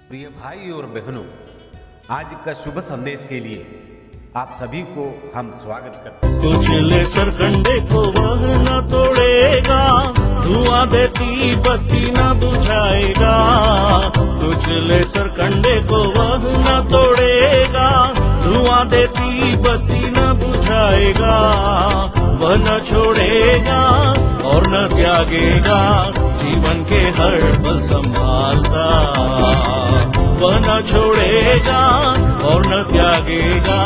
प्रिय भाई और बहनों, आज का शुभ संदेश के लिए आप सभी को हम स्वागत करते हैं। कुचले सरकंडे को वह न तोड़ेगा, धुआं देती बत्ती न बुझाएगा। कुचले सरकंडे को वह न तोड़ेगा, धुआं देती बत्ती न बुझाएगा। वह न छोड़ेगा और न त्यागेगा, जीवन के हर पल संभालता। वह न छोड़ेगा और न त्यागेगा,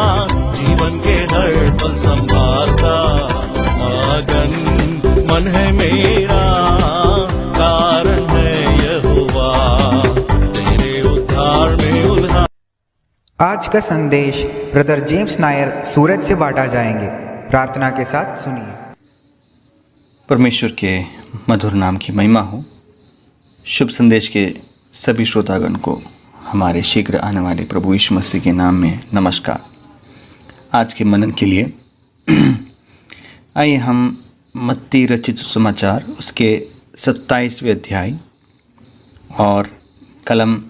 जीवन के हर पल संभालता। मगन मन है मेरा, कारण है यहोवा, तेरे उद्धार में उल्लास। आज का संदेश ब्रदर जेम्स नायर सूरत से बांटा जाएंगे। प्रार्थना के साथ सुनिए। परमेश्वर के मधुर नाम की महिमा हो। शुभ संदेश के सभी श्रोतागण को हमारे शीघ्र आने वाले प्रभु यीशु मसीह के नाम में नमस्कार। आज के मनन के लिए आइए हम मत्ती रचित समाचार उसके 27वें अध्याय और कलम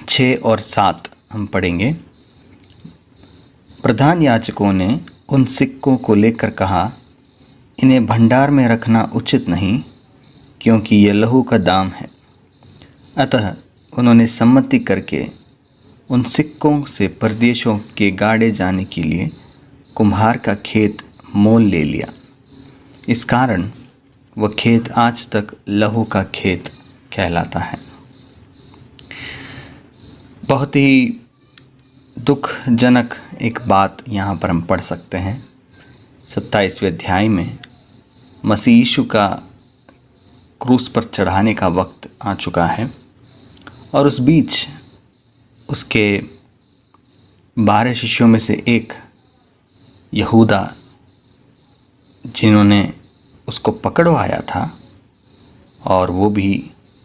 6 और 7 हम पढ़ेंगे। प्रधान याजकों ने उन सिक्कों को लेकर कहा, इन्हें भंडार में रखना उचित नहीं, क्योंकि ये लहू का दाम है। अतः उन्होंने सम्मति करके उन सिक्कों से परदेशों के गाड़े जाने के लिए कुम्हार का खेत मोल ले लिया। इस कारण वह खेत आज तक लहू का खेत कहलाता है। बहुत ही दुखजनक एक बात यहाँ पर हम पढ़ सकते हैं। 27वें अध्याय में मसीह यीशु का क्रूस पर चढ़ाने का वक्त आ चुका है और उस बीच उसके 12 शिष्यों में से एक यहूदा, जिन्होंने उसको पकड़वाया था और वो भी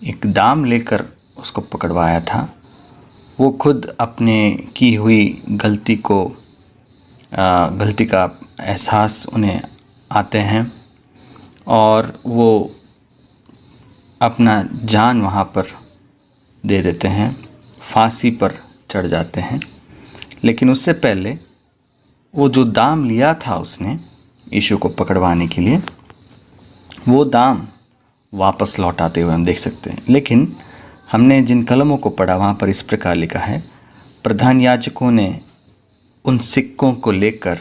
एक दाम लेकर उसको पकड़वाया था, वो खुद अपने की हुई गलती का एहसास उन्हें आते हैं और वो अपना जान वहाँ पर दे देते हैं, फांसी पर चढ़ जाते हैं। लेकिन उससे पहले वो जो दाम लिया था उसने यीशु को पकड़वाने के लिए, वो दाम वापस लौटाते हुए हम देख सकते हैं। लेकिन हमने जिन कलमों को पढ़ा वहाँ पर इस प्रकार लिखा है, प्रधान याजकों ने उन सिक्कों को लेकर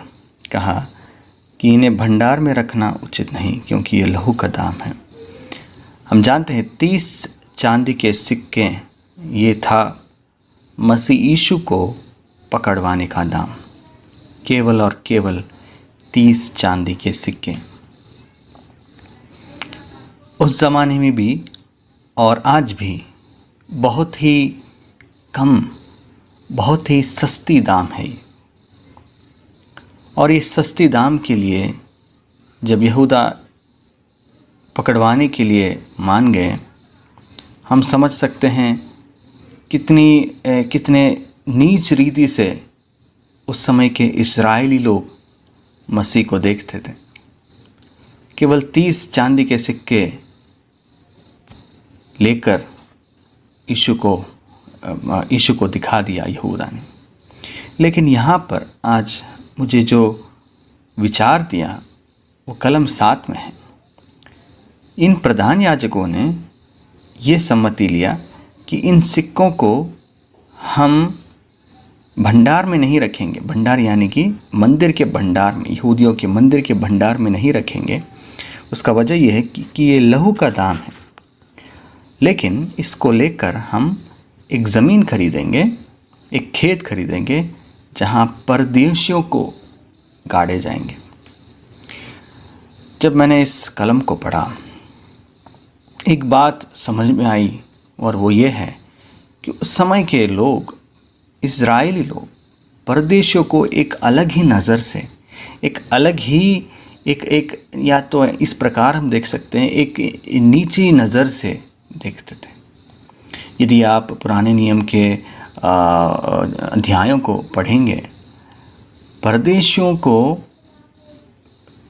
कहा कि इन्हें भंडार में रखना उचित नहीं, क्योंकि ये लहू का दाम है। हम जानते हैं 30 चांदी के सिक्के, ये था मसीह यीशु को पकड़वाने का दाम। केवल और केवल 30 चांदी के सिक्के। उस ज़माने में भी और आज भी बहुत ही कम, बहुत ही सस्ती दाम है ये। और इस सस्ती दाम के लिए जब यहूदा पकड़वाने के लिए मान गए, हम समझ सकते हैं कितने नीच रीति से उस समय के इस्राएली लोग मसीह को देखते थे। केवल 30 चांदी के सिक्के लेकर यीशु को दिखा दिया यहूदा ने। लेकिन यहाँ पर आज मुझे जो विचार दिया वो कलम 7 में है। इन प्रधान याजकों ने ये सम्मति लिया कि इन सिक्कों को हम भंडार में नहीं रखेंगे। भंडार यानी कि मंदिर के भंडार में, यहूदियों के मंदिर के भंडार में नहीं रखेंगे। उसका वजह यह है कि ये लहू का दाम है। लेकिन इसको लेकर हम एक ज़मीन खरीदेंगे, एक खेत खरीदेंगे, जहाँ परदेशियों को गाड़े जाएंगे। जब मैंने इस कलम को पढ़ा, एक बात समझ में आई और वो ये है कि उस समय के लोग, इज़राइली लोग, परदेशियों को एक अलग ही नज़र से, एक अलग ही एक या तो इस प्रकार हम देख सकते हैं, एक नीची नज़र से देखते थे। यदि आप पुराने नियम के अध्यायों को पढ़ेंगे, परदेशियों को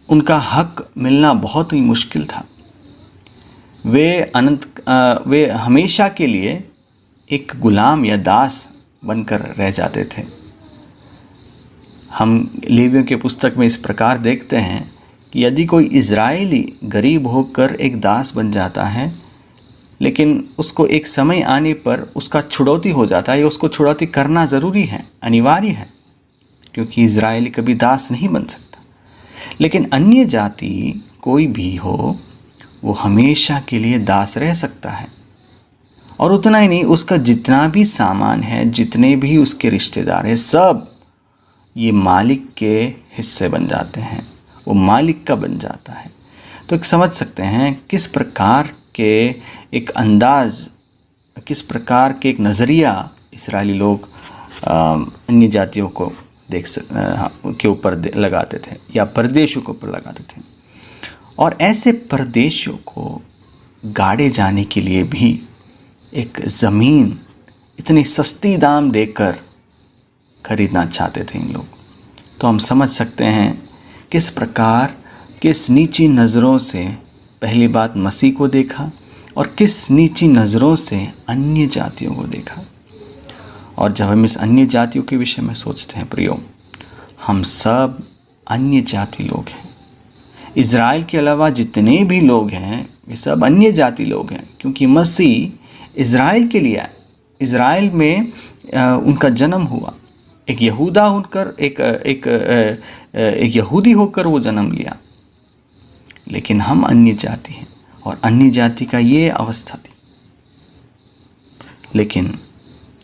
उनका हक मिलना बहुत ही मुश्किल था। वे हमेशा के लिए एक गुलाम या दास बनकर रह जाते थे। हम लेवियों के पुस्तक में इस प्रकार देखते हैं कि यदि कोई इज़राइली गरीब होकर एक दास बन जाता है, लेकिन उसको एक समय आने पर उसका छुड़ौती हो जाता है, या उसको छुड़ौती करना ज़रूरी है, अनिवार्य है, क्योंकि इज़राइली कभी दास नहीं बन सकता। लेकिन अन्य जाति कोई भी हो, वो हमेशा के लिए दास रह सकता है। और उतना ही नहीं, उसका जितना भी सामान है, जितने भी उसके रिश्तेदार हैं, सब ये मालिक के हिस्से बन जाते हैं, वो मालिक का बन जाता है। तो एक समझ सकते हैं किस प्रकार के एक अंदाज, किस प्रकार के एक नज़रिया इस्राएली लोग अन्य जातियों को के ऊपर लगाते थे, या परदेशियों के ऊपर लगाते थे। और ऐसे परदेशियों को गाड़े जाने के लिए भी एक ज़मीन इतनी सस्ती दाम देकर खरीदना चाहते थे इन लोग। तो हम समझ सकते हैं किस प्रकार, किस नीची नज़रों से पहली बात मसीह को देखा, और किस नीची नज़रों से अन्य जातियों को देखा। और जब हम इस अन्य जातियों के विषय में सोचते हैं प्रियो, हम सब अन्य जाति लोग हैं। इज़राइल के अलावा जितने भी लोग हैं वे सब अन्य जाति लोग हैं, क्योंकि मसीह इज़राइल के लिए आए। इज़राइल में उनका जन्म हुआ, एक यहूदा होकर एक यहूदी होकर वो जन्म लिया। लेकिन हम अन्य जाति हैं, और अन्य जाति का ये अवस्था थी। लेकिन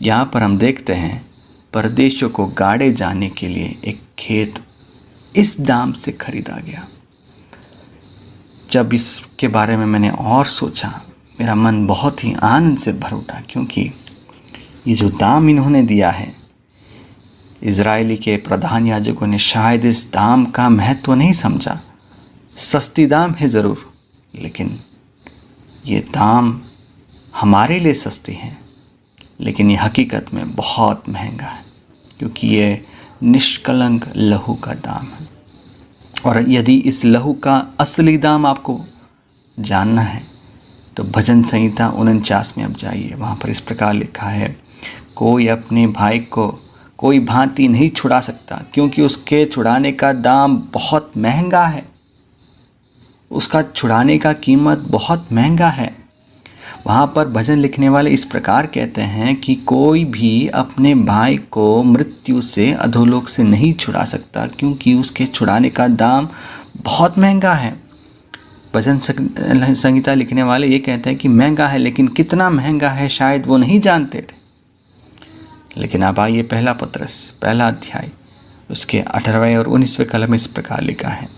यहाँ पर हम देखते हैं परदेशियों को गाड़े जाने के लिए एक खेत इस दाम से खरीदा गया। जब इसके बारे में मैंने और सोचा, मेरा मन बहुत ही आनंद से भर उठा, क्योंकि ये जो दाम इन्होंने दिया है, इज़राइली के प्रधान याजकों ने शायद इस दाम का महत्व नहीं समझा। सस्ती दाम है ज़रूर, लेकिन ये दाम हमारे लिए सस्ती है, लेकिन ये हकीकत में बहुत महंगा है, क्योंकि ये निष्कलंक लहू का दाम है। और यदि इस लहू का असली दाम आपको जानना है तो भजन संहिता 49 में अब जाइए। वहाँ पर इस प्रकार लिखा है, कोई अपने भाई को कोई भांति नहीं छुड़ा सकता, क्योंकि उसके छुड़ाने का दाम बहुत महंगा है। उसका छुड़ाने का कीमत बहुत महंगा है। वहाँ पर भजन लिखने वाले इस प्रकार कहते हैं कि कोई भी अपने भाई को मृत्यु से, अधोलोक से नहीं छुड़ा सकता, क्योंकि उसके छुड़ाने का दाम बहुत महंगा है। भजन संहिता लिखने वाले ये कहते हैं कि महंगा है, लेकिन कितना महंगा है शायद वो नहीं जानते थे। लेकिन अब आइए पहला पत्रस, पहला अध्याय, उसके 18वें और 19वें कलम में इस प्रकार लिखा है,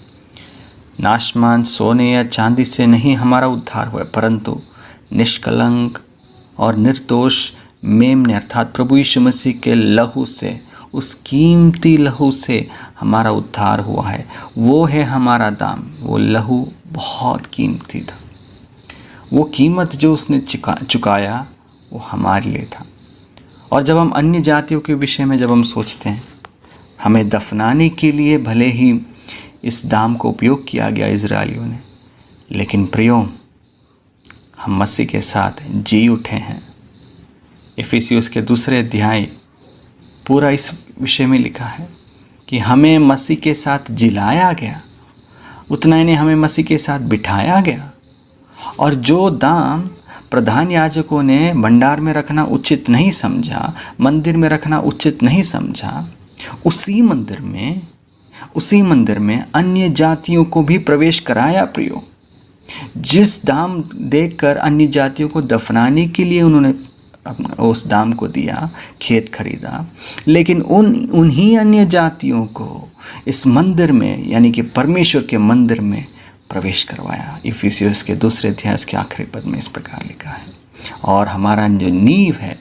नाशमान सोने या चांदी से नहीं हमारा उद्धार हुआ, परंतु निष्कलंक और निर्दोष मेमने अर्थात प्रभु यीशु मसीह के लहू से, उस कीमती लहू से हमारा उद्धार हुआ है। वो है हमारा दाम। वो लहू बहुत कीमती था। वो कीमत जो उसने चुकाया वो हमारे लिए था। और जब हम अन्य जातियों के विषय में जब हम सोचते हैं, हमें दफनाने के लिए भले ही इस दाम को उपयोग किया गया इजरायलियों ने, लेकिन प्रियो, हम मसीह के साथ जी उठे हैं। इफिसियोस के 2 अध्याय पूरा इस विषय में लिखा है कि हमें मसीह के साथ जिलाया गया, उतना ही नहीं, हमें मसीह के साथ बिठाया गया। और जो दाम प्रधान याजकों ने भंडार में रखना उचित नहीं समझा, मंदिर में रखना उचित नहीं समझा, उसी मंदिर में अन्य जातियों को भी प्रवेश कराया। प्रियो, जिस दाम देकर अन्य जातियों को दफनाने के लिए उन्होंने उस दाम को दिया, खेत खरीदा, लेकिन उन्हीं अन्य जातियों को इस मंदिर में, यानी कि परमेश्वर के मंदिर में प्रवेश करवाया। इफिसियोस के 2 अध्याय के आखिरी पद में इस प्रकार लिखा है, और हमारा जो नींव है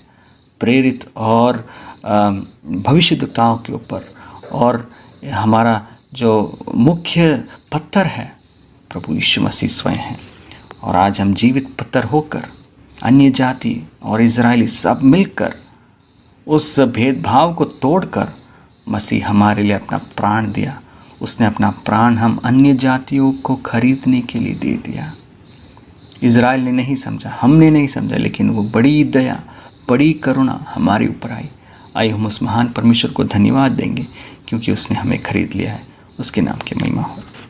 प्रेरित और भविष्यद्वक्ताओं के ऊपर, और हमारा जो मुख्य पत्थर है प्रभु यीशु मसीह स्वयं है। और आज हम जीवित पत्थर होकर अन्य जाति और इजरायली सब मिलकर उस भेदभाव को तोड़कर मसीह हमारे लिए अपना प्राण दिया। उसने अपना प्राण हम अन्य जातियों को खरीदने के लिए दे दिया। इजराइल ने नहीं समझा, हमने नहीं समझा, लेकिन वो बड़ी दया, बड़ी करुणा हमारे ऊपर आई। आइए हम उस महान परमेश्वर को धन्यवाद देंगे क्योंकि उसने हमें खरीद लिया है। उसके नाम की महिमा हो।